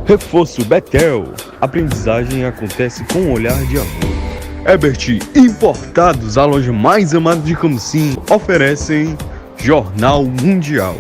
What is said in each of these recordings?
Reforço Betel. Aprendizagem acontece com um olhar de amor. Ebert Importados, a loja mais amada de Camusim, oferecem Jornal Mundial.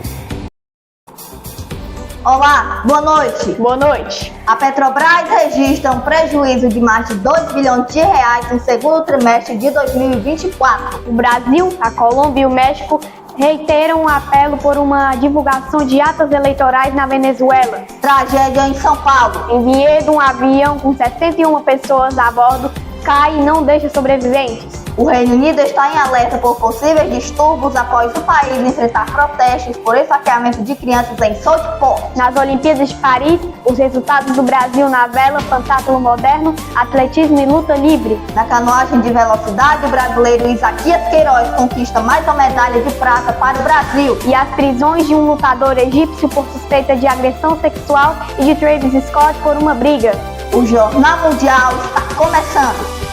Olá, boa noite. Boa noite. A Petrobras registra um prejuízo de mais de 2 bilhões de reais no segundo trimestre de 2024. O Brasil, a Colômbia e o México reiteram um apelo por uma divulgação de atas eleitorais na Venezuela. Tragédia em São Paulo. Em Vinhedo, um avião com 61 pessoas a bordo cai e não deixa sobreviventes. O Reino Unido está em alerta por possíveis distúrbios após o país enfrentar protestos por esfaqueamento de crianças em Southport. Nas Olimpíadas de Paris, os resultados do Brasil na vela, pentatlo moderno, atletismo e luta livre. Na canoagem de velocidade, o brasileiro Isaquias Queiroz conquista mais uma medalha de prata para o Brasil. E as prisões de um lutador egípcio por suspeita de agressão sexual e de Travis Scott por uma briga. O Jornal Mundial está começando.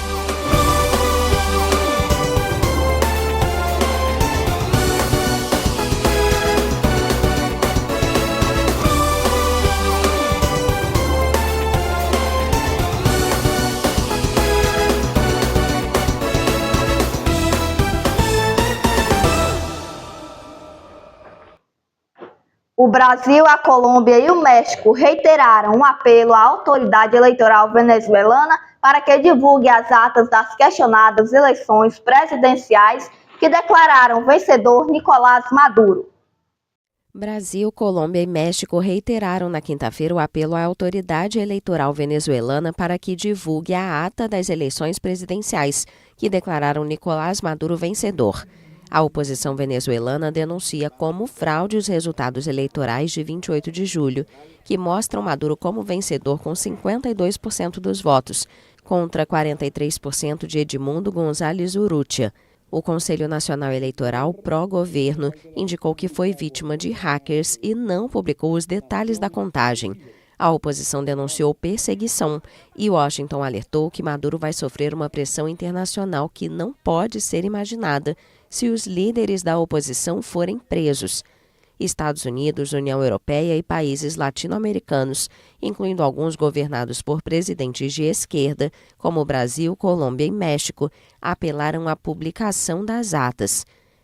O Brasil, a Colômbia e o México reiteraram um apelo à autoridade eleitoral venezuelana para que divulgue as atas das questionadas eleições presidenciais que declararam vencedor Nicolás Maduro. Brasil, Colômbia e México reiteraram na quinta-feira o apelo à autoridade eleitoral venezuelana para que divulgue a ata das eleições presidenciais que declararam Nicolás Maduro vencedor. A oposição venezuelana denuncia como fraude os resultados eleitorais de 28 de julho, que mostram Maduro como vencedor com 52% dos votos, contra 43% de Edmundo González Urrutia. O Conselho Nacional Eleitoral pró-governo indicou que foi vítima de hackers e não publicou os detalhes da contagem. A oposição denunciou perseguição e Washington alertou que Maduro vai sofrer uma pressão internacional que não pode ser imaginada se os líderes da oposição forem presos. Estados Unidos, União Europeia e países latino-americanos, incluindo alguns governados por presidentes de esquerda, como Brasil, Colômbia e México, apelaram à publicação das atas.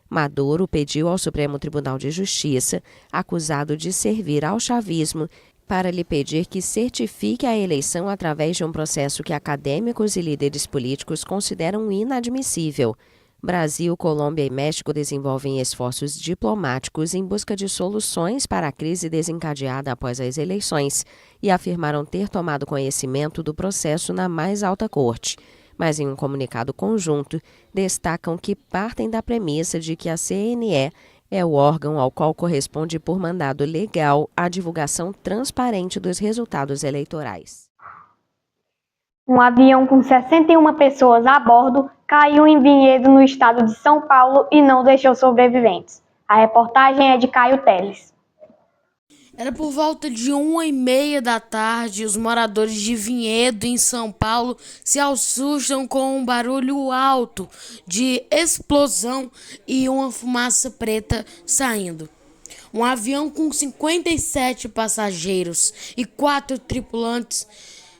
Maduro pediu ao Supremo Tribunal de Justiça, acusado de servir ao chavismo, para lhe pedir que certifique a eleição através de um processo que acadêmicos e líderes políticos consideram inadmissível. Brasil, Colômbia e México desenvolvem esforços diplomáticos em busca de soluções para a crise desencadeada após as eleições e afirmaram ter tomado conhecimento do processo na mais alta corte. Mas em um comunicado conjunto, destacam que partem da premissa de que a CNE é o órgão ao qual corresponde por mandado legal a divulgação transparente dos resultados eleitorais. Um avião com 61 pessoas a bordo caiu em Vinhedo, no estado de São Paulo, e não deixou sobreviventes. A reportagem é de Caio Teles. Era por volta de 1h30 da tarde, os moradores de Vinhedo, em São Paulo, se assustam com um barulho alto de explosão e uma fumaça preta saindo. Um avião com 57 passageiros e 4 tripulantes,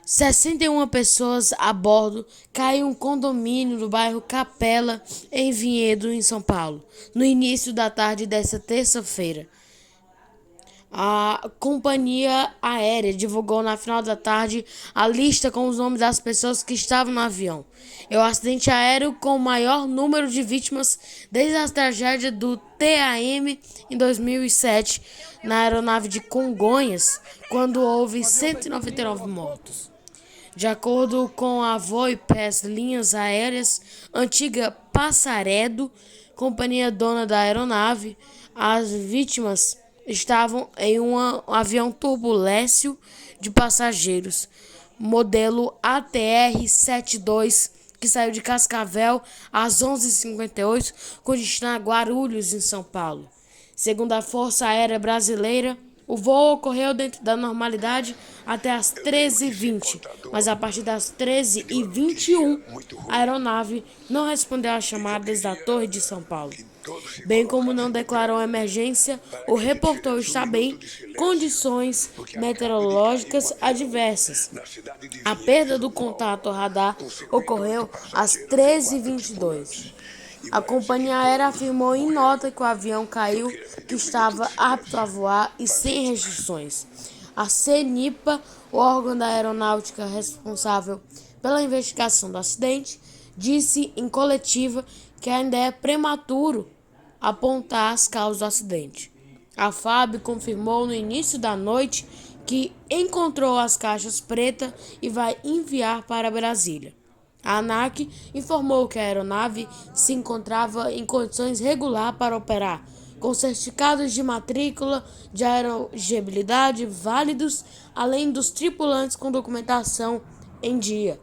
61 pessoas a bordo, caiu em um condomínio do bairro Capela, em Vinhedo, em São Paulo, no início da tarde desta terça-feira. A companhia aérea divulgou na final da tarde a lista com os nomes das pessoas que estavam no avião. É o acidente aéreo com o maior número de vítimas desde a tragédia do TAM em 2007, na aeronave de Congonhas, quando houve 199 mortos. De acordo com a Voipes Linhas Aéreas, antiga Passaredo, companhia dona da aeronave, as vítimas estavam em um avião turbulêncio de passageiros, modelo ATR-72, que saiu de Cascavel às 11h58, com destino a Guarulhos, em São Paulo. Segundo a Força Aérea Brasileira, o voo ocorreu dentro da normalidade até às 13h20, mas a partir das 13h21, a aeronave não respondeu às chamadas da Torre de São Paulo. bem como não declarou emergência ou reportou estar bem condições meteorológicas adversas. A perda do contato radar ocorreu às 13h22. A companhia aérea afirmou em nota que o avião caiu, que estava apto a voar e sem restrições. A CENIPA, o órgão da aeronáutica responsável pela investigação do acidente, disse em coletiva que ainda é prematuro apontar as causas do acidente. A FAB confirmou no início da noite que encontrou as caixas pretas e vai enviar para Brasília. A ANAC informou que a aeronave se encontrava em condições regulares para operar, com certificados de matrícula de aerogeabilidade válidos, além dos tripulantes com documentação em dia.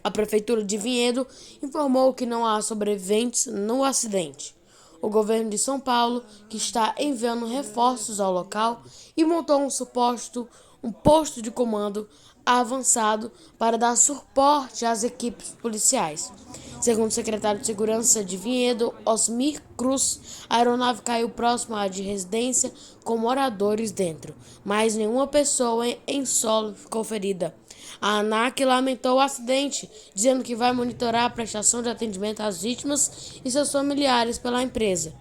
A Prefeitura de Vinhedo informou que não há sobreviventes no acidente. O governo de São Paulo, que está enviando reforços ao local, e montou um posto de comando avançado para dar suporte às equipes policiais. Segundo o secretário de Segurança de Vinhedo, Osmir Cruz, a aeronave caiu próximo à de residência com moradores dentro, mas nenhuma pessoa em solo ficou ferida. A ANAC lamentou o acidente, dizendo que vai monitorar a prestação de atendimento às vítimas e seus familiares pela empresa.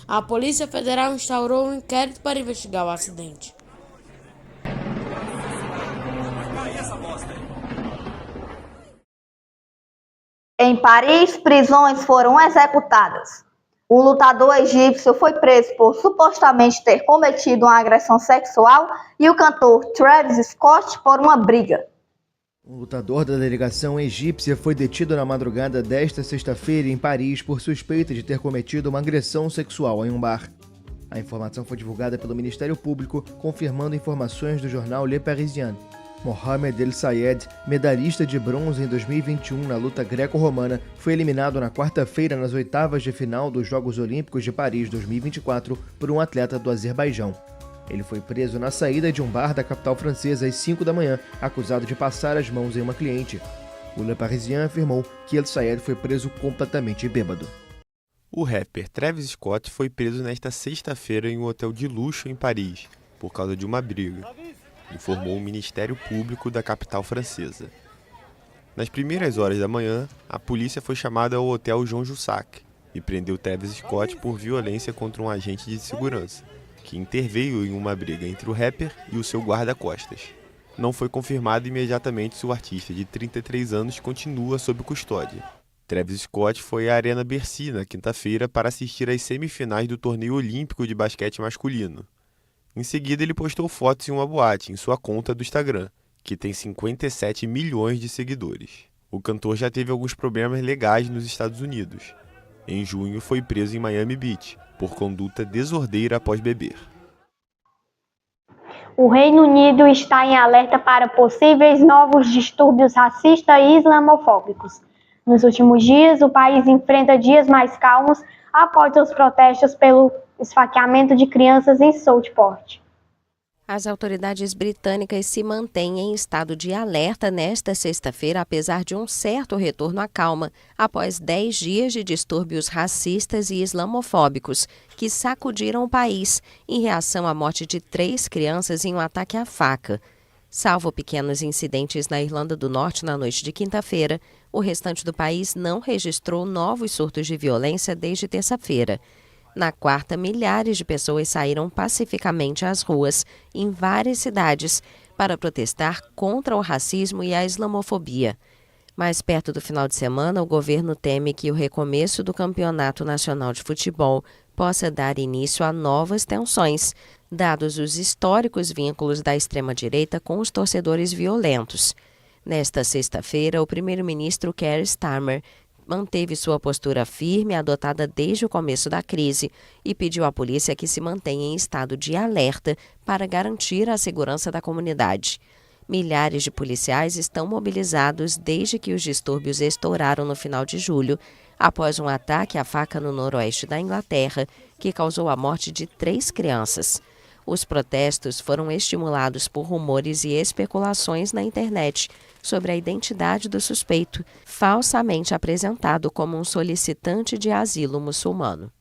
A Polícia Federal instaurou um inquérito para investigar o acidente. Em Paris, prisões foram executadas. Um lutador egípcio foi preso por supostamente ter cometido uma agressão sexual e o cantor Travis Scott por uma briga. Um lutador da delegação egípcia foi detido na madrugada desta sexta-feira em Paris por suspeita de ter cometido uma agressão sexual em um bar. A informação foi divulgada pelo Ministério Público, confirmando informações do jornal Le Parisien. Mohamed El Sayed, medalhista de bronze em 2021 na luta greco-romana, foi eliminado na quarta-feira nas oitavas de final dos Jogos Olímpicos de Paris 2024 por um atleta do Azerbaijão. Ele foi preso na saída de um bar da capital francesa às 5 da manhã, acusado de passar as mãos em uma cliente. O Le Parisien afirmou que El Sayed foi preso completamente bêbado. O rapper Travis Scott foi preso nesta sexta-feira em um hotel de luxo em Paris, por causa de uma briga, informou o Ministério Público da capital francesa. Nas primeiras horas da manhã, a polícia foi chamada ao hotel Jean Jussac e prendeu Travis Scott por violência contra um agente de segurança, que interveio em uma briga entre o rapper e o seu guarda-costas. Não foi confirmado imediatamente se o artista de 33 anos continua sob custódia. Travis Scott foi à Arena Bercy na quinta-feira para assistir às semifinais do torneio olímpico de basquete masculino. Em seguida, ele postou fotos em uma boate em sua conta do Instagram, que tem 57 milhões de seguidores. O cantor já teve alguns problemas legais nos Estados Unidos. Em junho, foi preso em Miami Beach, por conduta desordeira após beber. O Reino Unido está em alerta para possíveis novos distúrbios racistas e islamofóbicos. Nos últimos dias, o país enfrenta dias mais calmos após os protestos pelo esfaqueamento de crianças em Southport. As autoridades britânicas se mantêm em estado de alerta nesta sexta-feira, apesar de um certo retorno à calma, após 10 dias de distúrbios racistas e islamofóbicos que sacudiram o país em reação à morte de 3 crianças em um ataque à faca. Salvo pequenos incidentes na Irlanda do Norte na noite de quinta-feira, o restante do país não registrou novos surtos de violência desde terça-feira. Na quarta, milhares de pessoas saíram pacificamente às ruas em várias cidades para protestar contra o racismo e a islamofobia. Mais perto do final de semana, o governo teme que o recomeço do Campeonato Nacional de Futebol possa dar início a novas tensões, dados os históricos vínculos da extrema-direita com os torcedores violentos. Nesta sexta-feira, o primeiro-ministro Keir Starmer manteve sua postura firme, adotada desde o começo da crise, e pediu à polícia que se mantenha em estado de alerta para garantir a segurança da comunidade. Milhares de policiais estão mobilizados desde que os distúrbios estouraram no final de julho, após um ataque à faca no noroeste da Inglaterra, que causou a morte de 3 crianças. Os protestos foram estimulados por rumores e especulações na internet sobre a identidade do suspeito, falsamente apresentado como um solicitante de asilo muçulmano.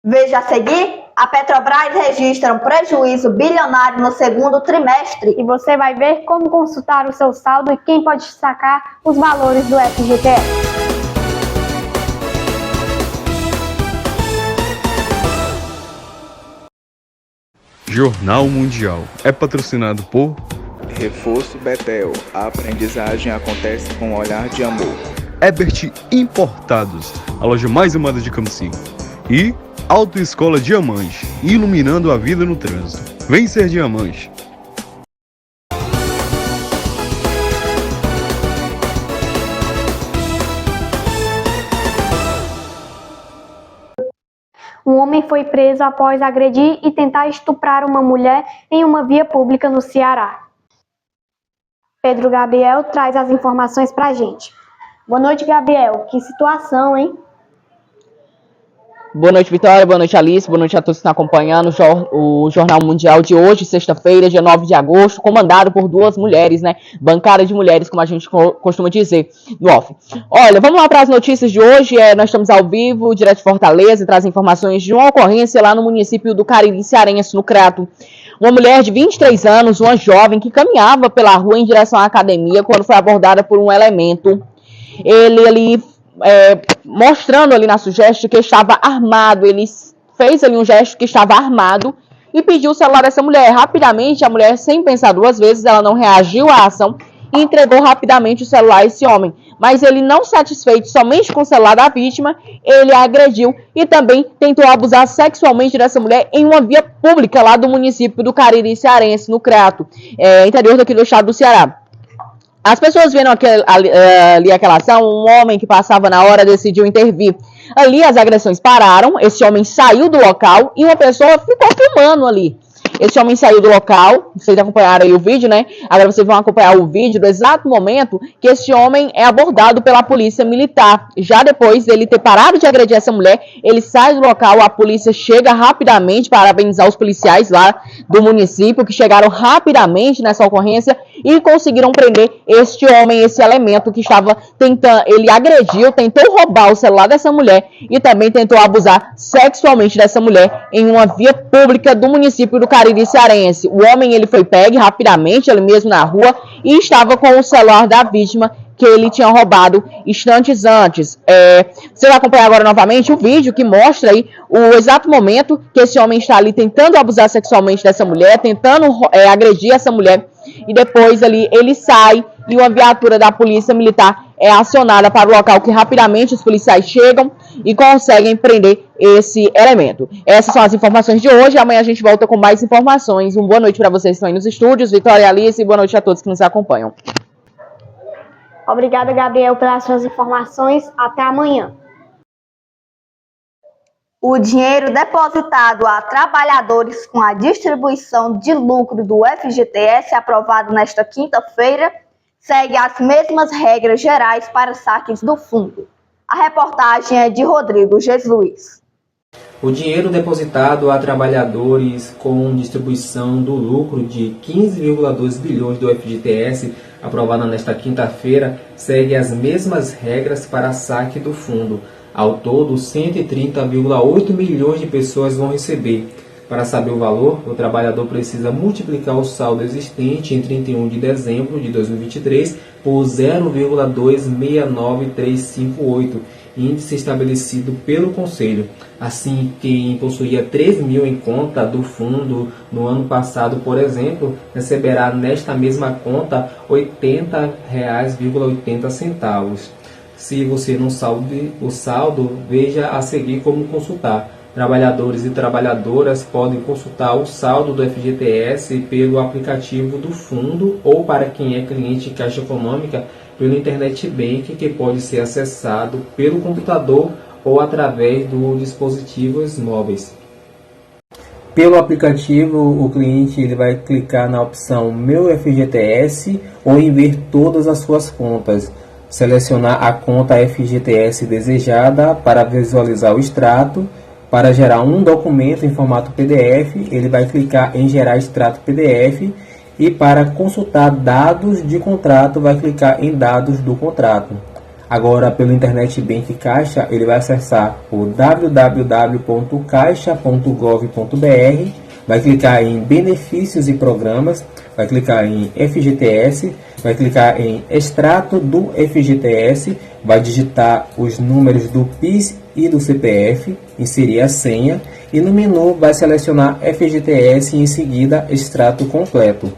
Veja a seguir, a Petrobras registra um prejuízo bilionário no segundo trimestre. E você vai ver como consultar o seu saldo e quem pode sacar os valores do FGTS. Jornal Mundial é patrocinado por Reforço Betel. A aprendizagem acontece com um olhar de amor. Ebert Importados, a loja mais amada de Camocim. E Autoescola Diamante, iluminando a vida no trânsito. Vem ser diamante. Um homem foi preso após agredir e tentar estuprar uma mulher em uma via pública no Ceará. Pedro Gabriel traz as informações pra gente. Boa noite, Gabriel. Que situação, hein? Boa noite, Vitória. Boa noite, Alice. Boa noite a todos que estão acompanhando o Jornal Mundial de hoje, sexta-feira, dia 9 de agosto, comandado por duas mulheres, né? Bancada de mulheres, como a gente costuma dizer no off. Olha, vamos lá para as notícias de hoje. Nós estamos ao vivo, direto de Fortaleza, e traz informações de uma ocorrência lá no município do Cariri Cearense, no Crato. Uma mulher de 23 anos, uma jovem, que caminhava pela rua em direção à academia quando foi abordada por um elemento. Ele ali, mostrando ali na sua gesto que estava armado, ele fez ali um gesto que estava armado e pediu o celular dessa mulher. Rapidamente, a mulher, sem pensar duas vezes, ela não reagiu à ação e entregou rapidamente o celular a esse homem. Mas ele, não satisfeito somente com o celular da vítima, ele a agrediu e também tentou abusar sexualmente dessa mulher em uma via pública lá do município do Cariri Cearense, no Crato, interior daqui do estado do Ceará. As pessoas vendo ali aquela ação, um homem que passava na hora decidiu intervir. Ali as agressões pararam, esse homem saiu do local e uma pessoa ficou filmando ali. Esse homem saiu do local, vocês acompanharam aí o vídeo, né? Agora vocês vão acompanhar o vídeo do exato momento que esse homem é abordado pela polícia militar. Já depois dele ter parado de agredir essa mulher, ele sai do local, a polícia chega rapidamente, parabenizar os policiais lá do município, que chegaram rapidamente nessa ocorrência e conseguiram prender este homem, esse elemento que estava tentando, ele agrediu, tentou roubar o celular dessa mulher e também tentou abusar sexualmente dessa mulher em uma via pública do município do Cariri Cearense. O homem, ele foi pegue rapidamente, ele mesmo na rua, e estava com o celular da vítima que ele tinha roubado instantes antes. Você vai acompanhar agora novamente o vídeo que mostra aí o exato momento que esse homem está ali tentando abusar sexualmente dessa mulher, tentando agredir essa mulher, e depois ali ele sai e uma viatura da polícia militar é acionada para o local, que rapidamente os policiais chegam e conseguem prender esse elemento. Essas são as informações de hoje. Amanhã a gente volta com mais informações. Uma boa noite para vocês que estão aí nos estúdios. Vitória e Alice, e boa noite a todos que nos acompanham. Obrigada, Gabriel, pelas suas informações. Até amanhã. O dinheiro depositado a trabalhadores com a distribuição de lucro do FGTS, aprovado nesta quinta-feira, segue as mesmas regras gerais para saques do fundo. A reportagem é de Rodrigo Jesus. O dinheiro depositado a trabalhadores com distribuição do lucro de 15,2 bilhões do FGTS, aprovado nesta quinta-feira, segue as mesmas regras para saque do fundo. Ao todo, 130,8 milhões de pessoas vão receber. Para saber o valor, o trabalhador precisa multiplicar o saldo existente em 31 de dezembro de 2023 por 0,269358, índice estabelecido pelo Conselho. Assim, quem possuía 3 mil em conta do fundo no ano passado, por exemplo, receberá nesta mesma conta R$ 80,80. Se você não sabe o saldo, veja a seguir como consultar. Trabalhadores e trabalhadoras podem consultar o saldo do FGTS pelo aplicativo do fundo ou, para quem é cliente de Caixa Econômica, pelo Internet Bank, que pode ser acessado pelo computador ou através dos dispositivos móveis. Pelo aplicativo, o cliente ele vai clicar na opção Meu FGTS ou em ver todas as suas contas. Selecionar a conta FGTS desejada para visualizar o extrato. Para gerar um documento em formato PDF, ele vai clicar em Gerar extrato PDF, e para consultar dados de contrato, vai clicar em Dados do contrato. Agora, pelo Internet Bank Caixa, ele vai acessar o www.caixa.gov.br, vai clicar em Benefícios e Programas, vai clicar em FGTS, vai clicar em Extrato do FGTS, vai digitar os números do PIS e do CPF, inserir a senha e no menu vai selecionar FGTS e em seguida Extrato completo.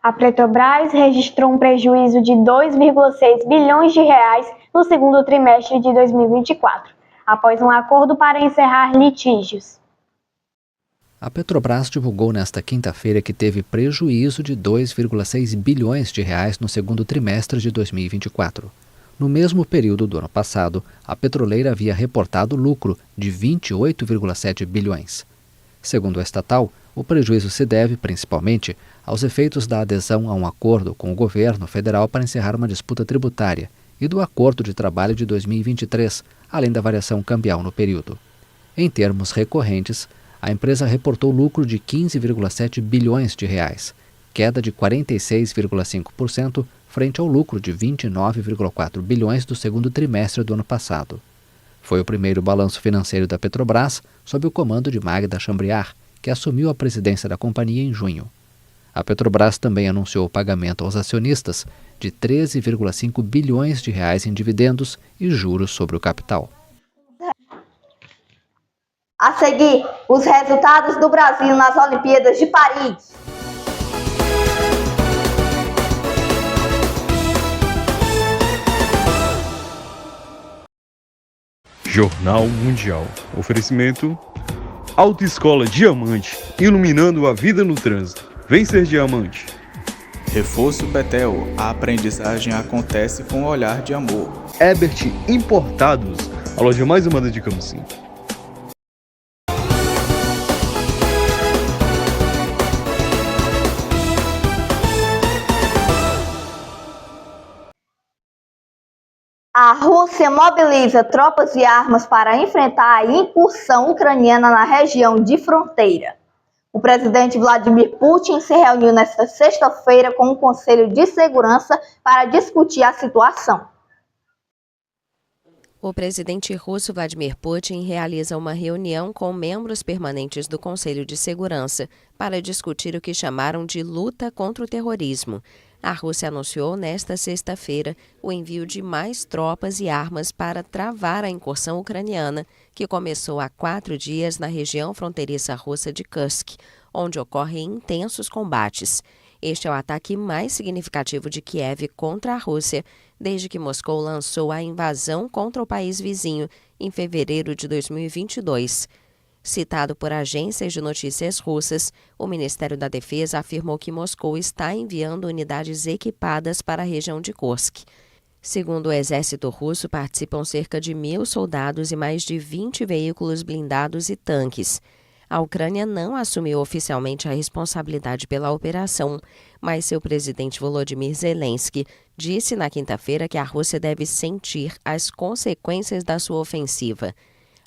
A Petrobras registrou um prejuízo de 2,6 bilhões de reais no segundo trimestre de 2024, após um acordo para encerrar litígios. A Petrobras divulgou nesta quinta-feira que teve prejuízo de 2,6 bilhões de reais no segundo trimestre de 2024. No mesmo período do ano passado, a petroleira havia reportado lucro de 28,7 bilhões. Segundo a estatal, o prejuízo se deve, principalmente, aos efeitos da adesão a um acordo com o governo federal para encerrar uma disputa tributária e do acordo de trabalho de 2023, além da variação cambial no período. Em termos recorrentes, a empresa reportou lucro de 15,7 bilhões de reais, queda de 46,5% frente ao lucro de 29,4 bilhões do segundo trimestre do ano passado. Foi o primeiro balanço financeiro da Petrobras sob o comando de Magda Chambriard, que assumiu a presidência da companhia em junho. A Petrobras também anunciou o pagamento aos acionistas de 13,5 bilhões de reais em dividendos e juros sobre o capital. A seguir, os resultados do Brasil nas Olimpíadas de Paris. Jornal Mundial. Oferecimento: Autoescola Diamante, iluminando a vida no trânsito. Vem ser diamante. Reforço Betel, a aprendizagem acontece com um olhar de amor. Ebert Importados, a loja mais amada de Camocim. A Rússia mobiliza tropas e armas para enfrentar a incursão ucraniana na região de fronteira. O presidente Vladimir Putin se reuniu nesta sexta-feira com o Conselho de Segurança para discutir a situação. O presidente russo Vladimir Putin realiza uma reunião com membros permanentes do Conselho de Segurança para discutir o que chamaram de luta contra o terrorismo. A Rússia anunciou nesta sexta-feira o envio de mais tropas e armas para travar a incursão ucraniana, que começou há 4 dias na região fronteiriça russa de Kursk, onde ocorrem intensos combates. Este é o ataque mais significativo de Kiev contra a Rússia desde que Moscou lançou a invasão contra o país vizinho em fevereiro de 2022. Citado por agências de notícias russas, o Ministério da Defesa afirmou que Moscou está enviando unidades equipadas para a região de Kursk. Segundo o exército russo, participam cerca de 1.000 soldados e mais de 20 veículos blindados e tanques. A Ucrânia não assumiu oficialmente a responsabilidade pela operação, mas seu presidente Volodymyr Zelensky disse na quinta-feira que a Rússia deve sentir as consequências da sua ofensiva.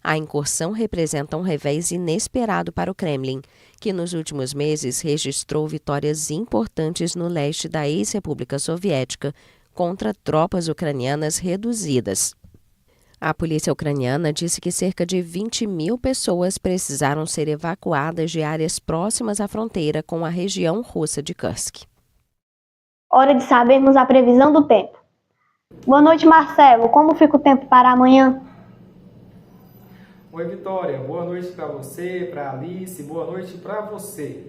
A incursão representa um revés inesperado para o Kremlin, que nos últimos meses registrou vitórias importantes no leste da ex-República Soviética contra tropas ucranianas reduzidas. A polícia ucraniana disse que cerca de 20.000 pessoas precisaram ser evacuadas de áreas próximas à fronteira com a região russa de Kursk. Hora de sabermos a previsão do tempo. Boa noite, Marcelo. Como fica o tempo para amanhã? Oi, Vitória. Boa noite para você, para Alice, boa noite para você.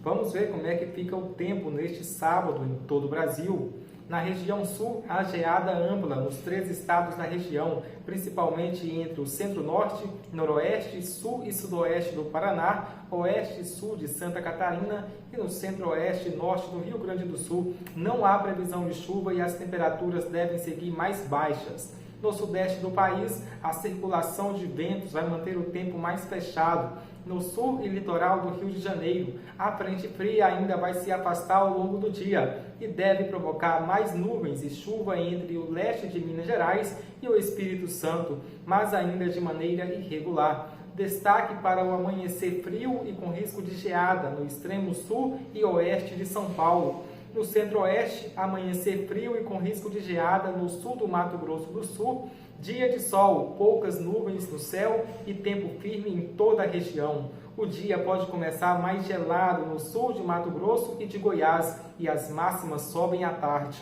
Vamos ver como é que fica o tempo neste sábado em todo o Brasil. Na região sul, a geada ampla nos 3 estados da região, principalmente entre o centro-norte, noroeste, sul e sudoeste do Paraná, oeste e sul de Santa Catarina e no centro-oeste e norte do Rio Grande do Sul. Não há previsão de chuva e as temperaturas devem seguir mais baixas. No sudeste do país, a circulação de ventos vai manter o tempo mais fechado. No sul e litoral do Rio de Janeiro, a frente fria ainda vai se afastar ao longo do dia e deve provocar mais nuvens e chuva entre o leste de Minas Gerais e o Espírito Santo, mas ainda de maneira irregular. Destaque para o amanhecer frio e com risco de geada no extremo sul e oeste de São Paulo. No centro-oeste, amanhecer frio e com risco de geada no sul do Mato Grosso do Sul. Dia de sol, poucas nuvens no céu e tempo firme em toda a região. O dia pode começar mais gelado no sul de Mato Grosso e de Goiás e as máximas sobem à tarde.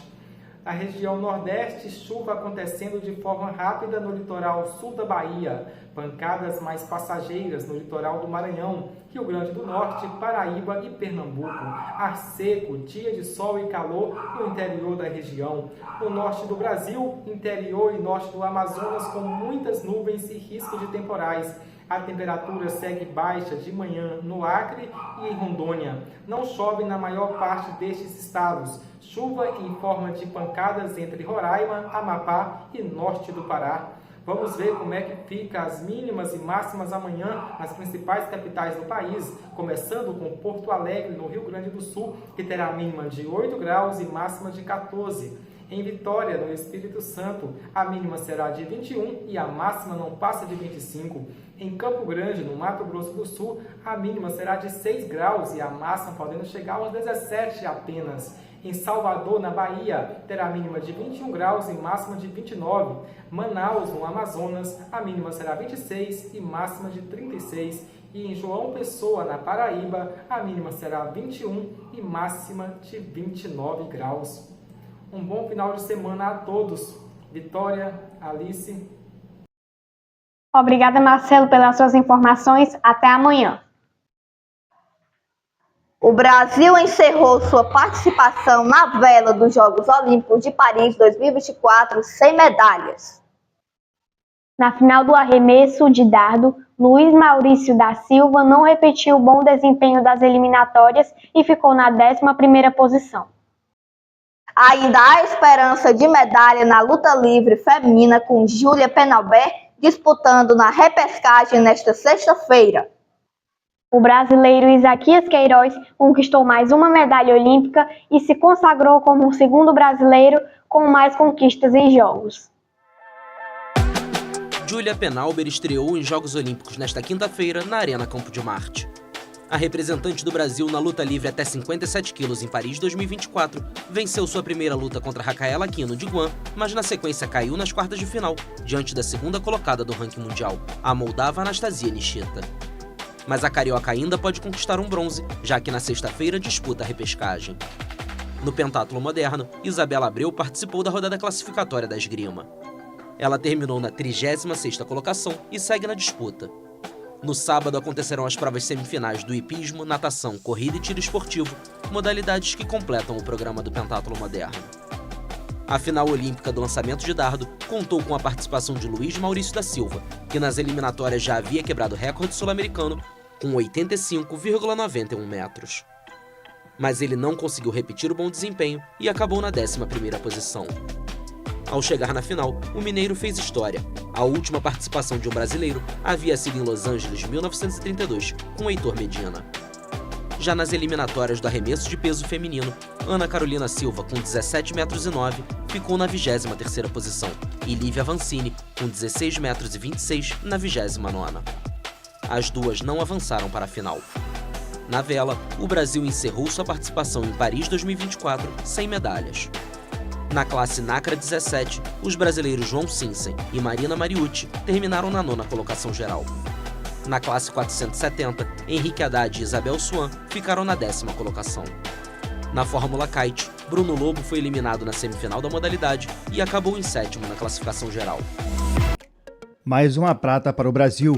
Na região nordeste, chuva acontecendo de forma rápida no litoral sul da Bahia, pancadas mais passageiras no litoral do Maranhão, Rio Grande do Norte, Paraíba e Pernambuco. Ar seco, dia de sol e calor no interior da região. No norte do Brasil, interior e norte do Amazonas com muitas nuvens e risco de temporais. A temperatura segue baixa de manhã no Acre e em Rondônia. Não chove na maior parte destes estados. Chuva em forma de pancadas entre Roraima, Amapá e norte do Pará. Vamos ver como é que fica as mínimas e máximas amanhã nas principais capitais do país, começando com Porto Alegre, no Rio Grande do Sul, que terá mínima de 8 graus e máxima de 14. Em Vitória, no Espírito Santo, a mínima será de 21 e a máxima não passa de 25. Em Campo Grande, no Mato Grosso do Sul, a mínima será de 6 graus e a máxima podendo chegar aos 17 apenas. Em Salvador, na Bahia, terá mínima de 21 graus e máxima de 29. Manaus, no Amazonas, a mínima será 26 e máxima de 36. E em João Pessoa, na Paraíba, a mínima será 21 e máxima de 29 graus. Um bom final de semana a todos. Vitória, Alice. Obrigada, Marcelo, pelas suas informações. Até amanhã. O Brasil encerrou sua participação na vela dos Jogos Olímpicos de Paris 2024 sem medalhas. Na final do arremesso de dardo, Luiz Maurício da Silva não repetiu o bom desempenho das eliminatórias e ficou na 11ª posição. Ainda há esperança de medalha na luta livre feminina com Júlia Penalbert disputando na repescagem nesta sexta-feira. O brasileiro Isaquias Queiroz conquistou mais uma medalha olímpica e se consagrou como o segundo brasileiro com mais conquistas em Jogos. Júlia Penalbert estreou em Jogos Olímpicos nesta quinta-feira na Arena Campo de Marte. A representante do Brasil na luta livre até 57 quilos em Paris 2024 venceu sua primeira luta contra Racaela Aquino de Guam, mas na sequência caiu nas quartas de final, diante da segunda colocada do ranking mundial, a moldava Anastasia Nishita. Mas a carioca ainda pode conquistar um bronze, já que na sexta-feira disputa a repescagem. No pentatlo moderno, Isabela Abreu participou da rodada classificatória da esgrima. Ela terminou na 36ª colocação e segue na disputa. No sábado acontecerão as provas semifinais do hipismo, natação, corrida e tiro esportivo, modalidades que completam o programa do pentatlo moderno. A final olímpica do lançamento de dardo contou com a participação de Luiz Maurício da Silva, que nas eliminatórias já havia quebrado o recorde sul-americano com 85,91 metros. Mas ele não conseguiu repetir o bom desempenho e acabou na 11ª posição. Ao chegar na final, o mineiro fez história. A última participação de um brasileiro havia sido em Los Angeles, 1932, com Heitor Medina. Já nas eliminatórias do arremesso de peso feminino, Ana Carolina Silva, com 17,09 metros, ficou na 23ª posição, e Lívia Vancini, com 16,26 metros, na 29ª. As duas não avançaram para a final. Na vela, o Brasil encerrou sua participação em Paris 2024 sem medalhas. Na classe NACRA 17, os brasileiros João Sinsen e Marina Mariucci terminaram na 9ª colocação geral. Na classe 470, Henrique Haddad e Isabel Swan ficaram na 10ª colocação. Na Fórmula Kite, Bruno Lobo foi eliminado na semifinal da modalidade e acabou em 7º na classificação geral. Mais uma prata para o Brasil.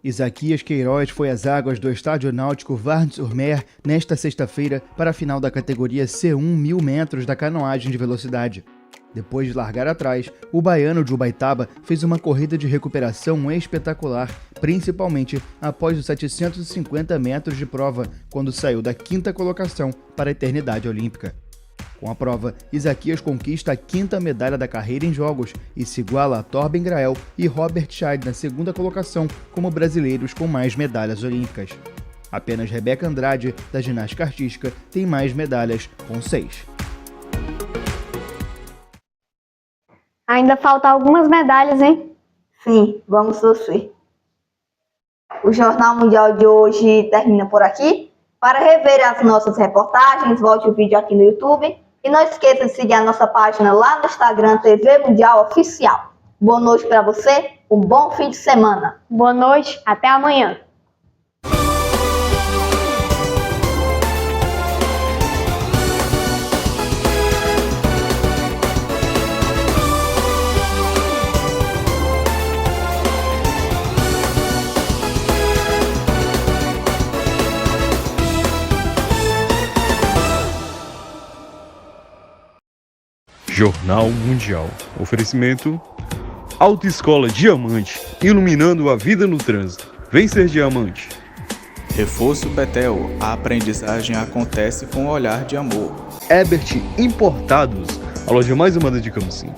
Isaquias Queiroz foi às águas do Estádio Náutico Varnes-sur-Mer nesta sexta-feira para a final da categoria C1 1000 metros da canoagem de velocidade. Depois de largar atrás, o baiano de Ubaitaba fez uma corrida de recuperação espetacular, principalmente após os 750 metros de prova, quando saiu da 5ª colocação para a eternidade olímpica. Com a prova, Isaquias conquista a 5ª medalha da carreira em Jogos e se iguala a Torben Grael e Robert Scheid na 2ª colocação como brasileiros com mais medalhas olímpicas. Apenas Rebeca Andrade, da ginástica artística, tem mais medalhas, com 6. Ainda faltam algumas medalhas, hein? Sim, vamos torcer. O Jornal Mundial de hoje termina por aqui. Para rever as nossas reportagens, volte o vídeo aqui no YouTube e não esqueça de seguir a nossa página lá no Instagram TV Mundial Oficial. Boa noite para você, um bom fim de semana. Boa noite, até amanhã. Jornal Mundial. Oferecimento: Autoescola Diamante, iluminando a vida no trânsito. Vem ser diamante. Reforço Betel, a aprendizagem acontece com um olhar de amor. Ebert Importados, a loja mais amada de Camocim.